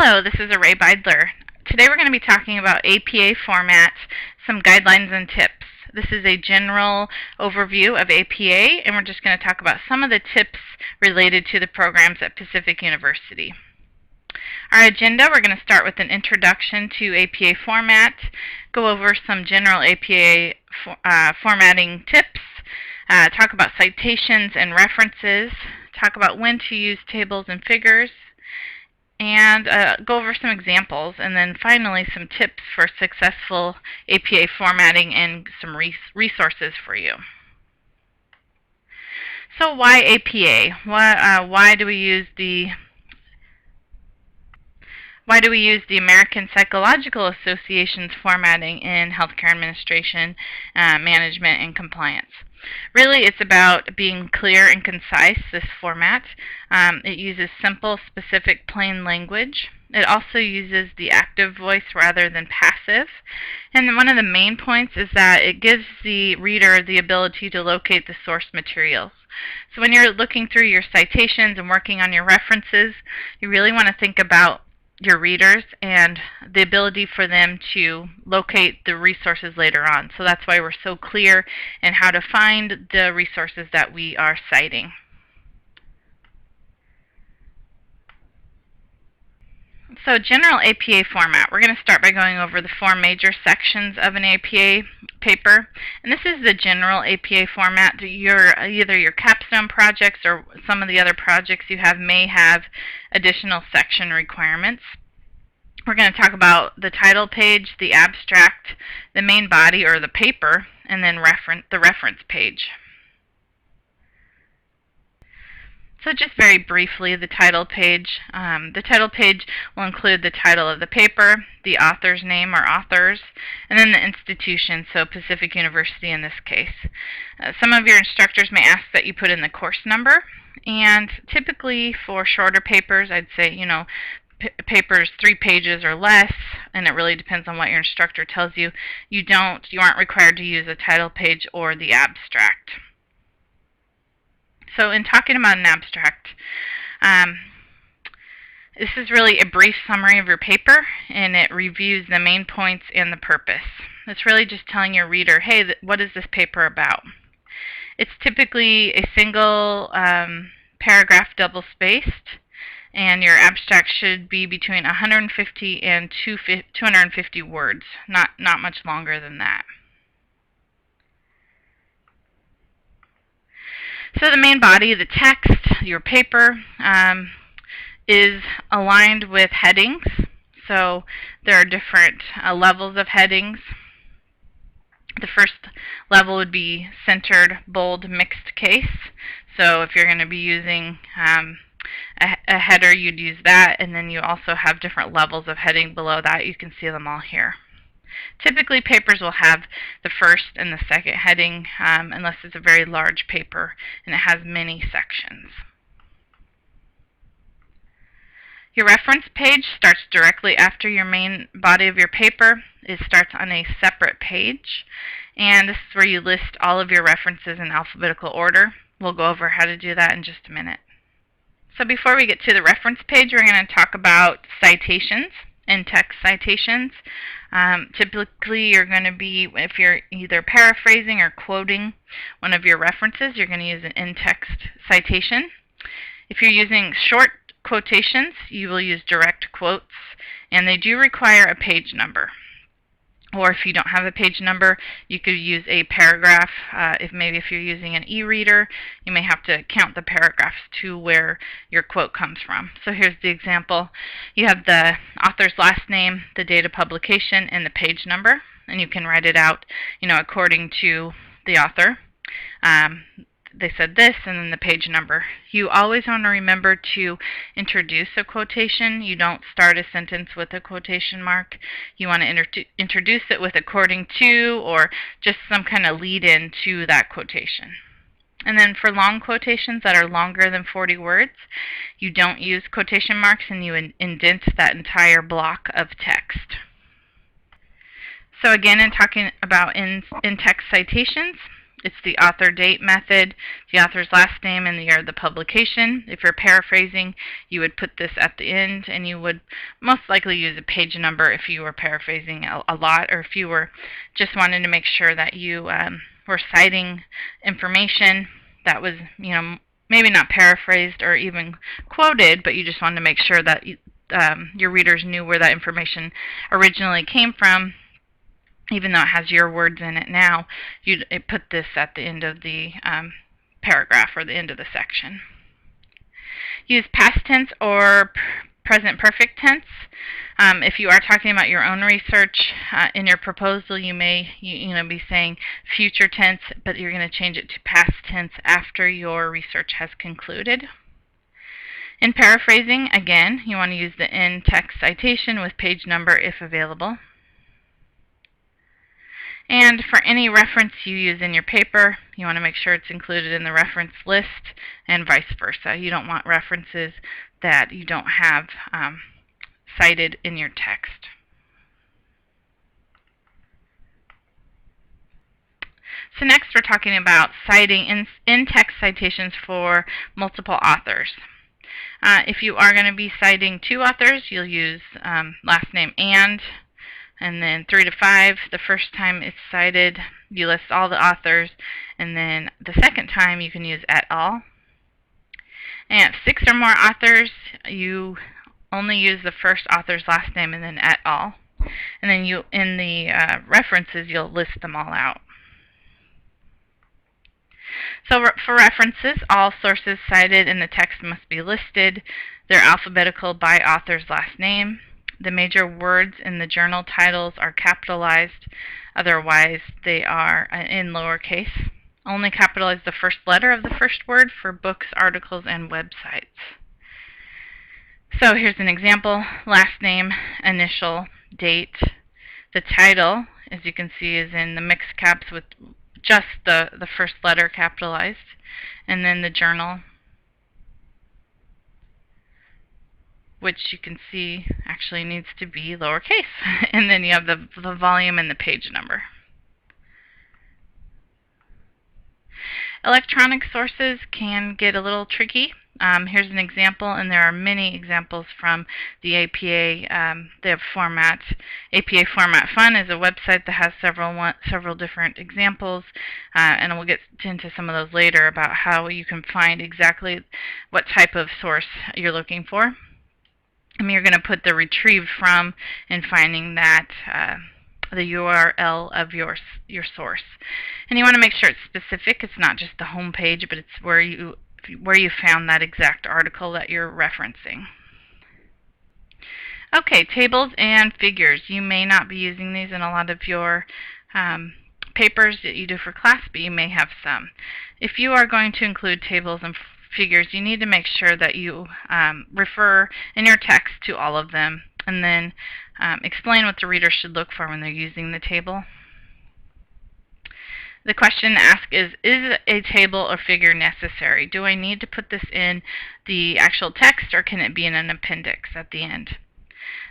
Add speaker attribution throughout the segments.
Speaker 1: Hello, this is Array Beidler. Today we're going to be talking about APA format, some guidelines and tips. This is a general overview of APA, and we're just going to talk about some of the tips related to the programs at Pacific University. Our agenda, we're going to start with an introduction to APA format, go over some general APA formatting tips, talk about citations and references, talk about when to use tables and figures, and go over some examples, and then finally some tips for successful APA formatting and some resources for you. So why APA? Why do we use the American Psychological Association's formatting in healthcare administration, management, and compliance? Really, it's about being clear and concise, this format. It uses simple, specific, plain language. It also uses the active voice rather than passive. And one of the main points is that it gives the reader the ability to locate the source materials. So when you're looking through your citations and working on your references, you really want to think about your readers and the ability for them to locate the resources later on. So that's why we're so clear in how to find the resources that we are citing. So general APA format, we're going to start by going over the 4 major sections of an APA paper. And this is the general APA format. Either your capstone projects or some of the other projects you have may have additional section requirements. We're going to talk about the title page, the abstract, the main body or the paper, and then the reference page. So just very briefly, the title page. The title page will include the title of the paper, the author's name or authors, and then the institution, so Pacific University in this case. Some of your instructors may ask that you put in the course number, and typically for shorter papers, I'd say, papers 3 pages or less, and it really depends on what your instructor tells you. You aren't required to use a title page or the abstract. So in talking about an abstract, this is really a brief summary of your paper, and it reviews the main points and the purpose. It's really just telling your reader, hey, what is this paper about? It's typically a single paragraph double-spaced, and your abstract should be between 150 and 250 words, not much longer than that. So the main body, the text, your paper, is aligned with headings. So there are different levels of headings. The first level would be centered, bold, mixed case. So if you're going to be using a header, you'd use that, and then you also have different levels of heading below that. You can see them all here. Typically, papers will have the first and the second heading, unless it's a very large paper and it has many sections. Your reference page starts directly after your main body of your paper. It starts on a separate page, and this is where you list all of your references in alphabetical order. We'll go over how to do that in just a minute. So before we get to the reference page, we're going to talk about citations, in-text citations. Typically, you're going to be, if you're either paraphrasing or quoting one of your references, you're going to use an in-text citation. If you're using short quotations, you will use direct quotes, and they do require a page number. Or if you don't have a page number, you could use a paragraph. If you're using an e-reader, you may have to count the paragraphs to where your quote comes from. So here's the example. You have the author's last name, the date of publication, and the page number, and you can write it out, according to the author. They said this, and then the page number. You always want to remember to introduce a quotation. You don't start a sentence with a quotation mark. You want to introduce it with according to, or just some kind of lead-in to that quotation. And then for long quotations that are longer than 40 words, you don't use quotation marks, and you indent that entire block of text. So again, in talking about in-text citations, It's the author date method, the author's last name and the year of the publication. If you're paraphrasing, you would put this at the end, and you would most likely use a page number if you were paraphrasing a lot, or if you were just wanting to make sure that you were citing information that was, maybe not paraphrased or even quoted, but you just wanted to make sure that your readers knew where that information originally came from. Even though it has your words in it now, you'd put this at the end of the paragraph or the end of the section. Use past tense or present perfect tense. If you are talking about your own research in your proposal, you may be saying future tense, but you're going to change it to past tense after your research has concluded. In paraphrasing, again, you want to use the in-text citation with page number if available. And for any reference you use in your paper, you want to make sure it's included in the reference list and vice versa. You don't want references that you don't have cited in your text. So next we're talking about citing in-text citations for multiple authors. If you are going to be citing two authors, you'll use last name and then 3 to 5, the first time it's cited, you list all the authors, and then the second time you can use et al. And 6 or more authors, you only use the first author's last name and then et al. And then in the references, you'll list them all out. So for references, all sources cited in the text must be listed. They're alphabetical by author's last name. The major words in the journal titles are capitalized, otherwise they are in lowercase. Only capitalize the first letter of the first word for books, articles, and websites. So here's an example: last name, initial, date. The title, as you can see, is in the mixed caps with just the first letter capitalized, and then the journal, which you can see actually needs to be lowercase. And then you have the volume and the page number. Electronic sources can get a little tricky. Here's an example, and there are many examples from the APA. The format, APA Format Fun, is a website that has several different examples, and we'll get into some of those later about how you can find exactly what type of source you're looking for. You're going to put the retrieved from and finding that the URL of your source. And you want to make sure it's specific. It's not just the home page, but it's where you found that exact article that you're referencing. Okay, tables and figures. You may not be using these in a lot of your papers that you do for class, but you may have some. If you are going to include tables and figures, you need to make sure that you refer in your text to all of them, and then explain what the reader should look for when they're using the table. The question asked is a table or figure necessary? Do I need to put this in the actual text, or can it be in an appendix at the end?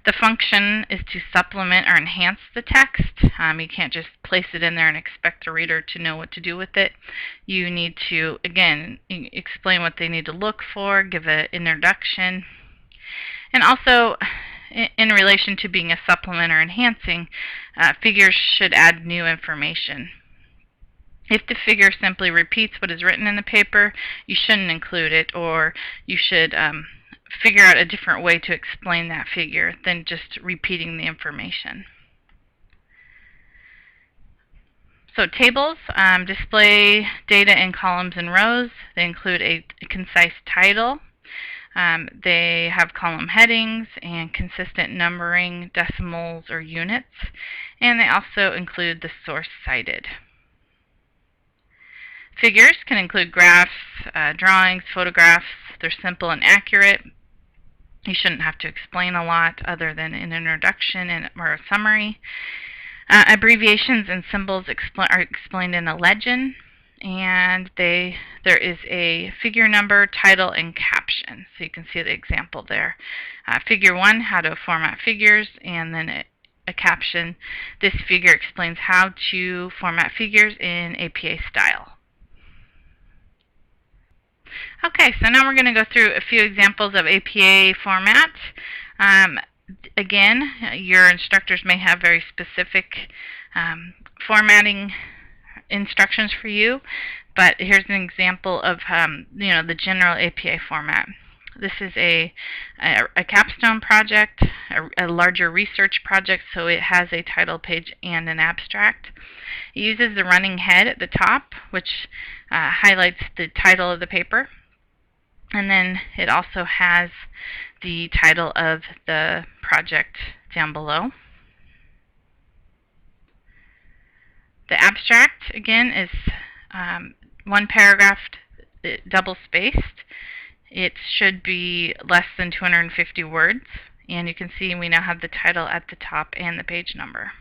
Speaker 1: The function is to supplement or enhance the text. You can't just place it in there and expect the reader to know what to do with it. You need to, again, explain what they need to look for, give an introduction. And also, in relation to being a supplement or enhancing, figures should add new information. If the figure simply repeats what is written in the paper, you shouldn't include it, or you should figure out a different way to explain that figure than just repeating the information. So tables display data in columns and rows. They include a concise title. They have column headings and consistent numbering, decimals, or units. And they also include the source cited. Figures can include graphs, drawings, photographs. They're simple and accurate. You shouldn't have to explain a lot other than an introduction or a summary. Abbreviations and symbols are explained in a legend, and there is a figure number, title, and caption. So you can see the example there. Figure 1, how to format figures, and then a caption. This figure explains how to format figures in APA style. Okay, so now we're going to go through a few examples of APA format. Again, your instructors may have very specific formatting instructions for you, but here's an example of the general APA format. This is a capstone project, a larger research project, so it has a title page and an abstract. It uses the running head at the top, which highlights the title of the paper, and then it also has the title of the project down below. The abstract, again, is one paragraph double-spaced. It should be less than 250 words, and you can see we now have the title at the top and the page number.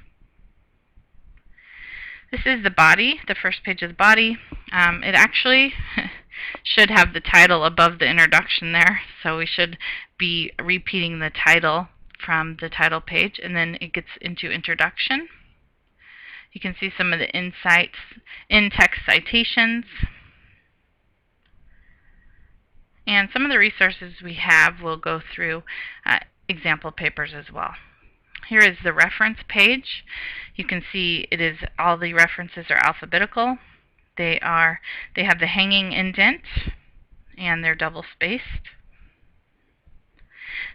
Speaker 1: This is the body, the first page of the body. It actually should have the title above the introduction there, so we should be repeating the title from the title page, and then it gets into introduction. You can see some of the in-text citations, and some of the resources we have will go through example papers as well. Here is the reference page. You can see all the references are alphabetical. They have the hanging indent, and they're double-spaced.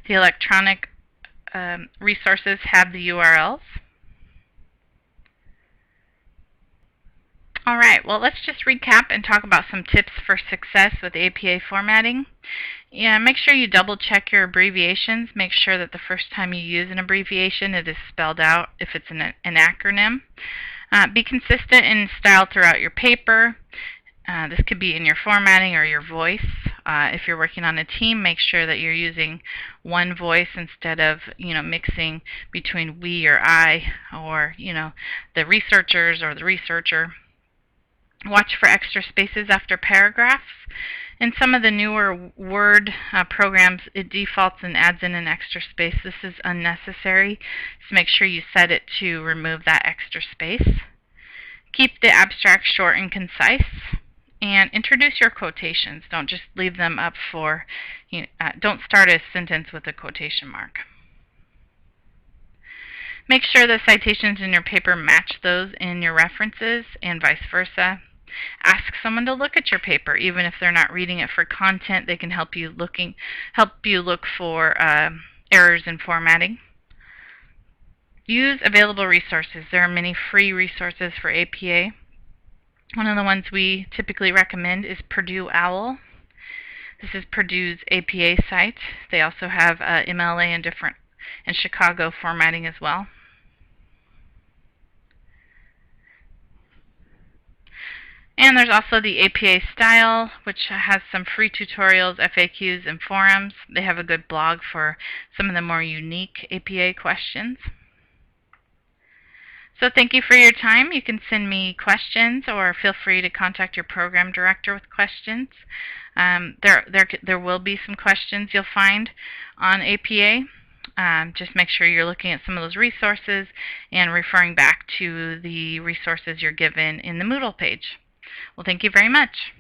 Speaker 1: The electronic resources have the URLs. All right, well, let's just recap and talk about some tips for success with APA formatting. Make sure you double check your abbreviations. Make sure that the first time you use an abbreviation, it is spelled out if it's an acronym. Be consistent in style throughout your paper. This could be in your formatting or your voice. If you're working on a team, make sure that you're using one voice instead of mixing between we or I, or the researchers or the researcher. Watch for extra spaces after paragraphs. In some of the newer Word programs, it defaults and adds in an extra space. This is unnecessary, so make sure you set it to remove that extra space. Keep the abstract short and concise, and introduce your quotations. Don't just leave them up for, don't start a sentence with a quotation mark. Make sure the citations in your paper match those in your references, and vice versa. Ask someone to look at your paper, even if they're not reading it for content. They can help you look for errors in formatting. Use available resources. There are many free resources for APA. One of the ones we typically recommend is Purdue OWL. This is Purdue's APA site. They also have MLA and Chicago formatting as well. And there's also the APA Style, which has some free tutorials, FAQs, and forums. They have a good blog for some of the more unique APA questions. So thank you for your time. You can send me questions, or feel free to contact your program director with questions. There will be some questions you'll find on APA. Just make sure you're looking at some of those resources and referring back to the resources you're given in the Moodle page. Well, thank you very much.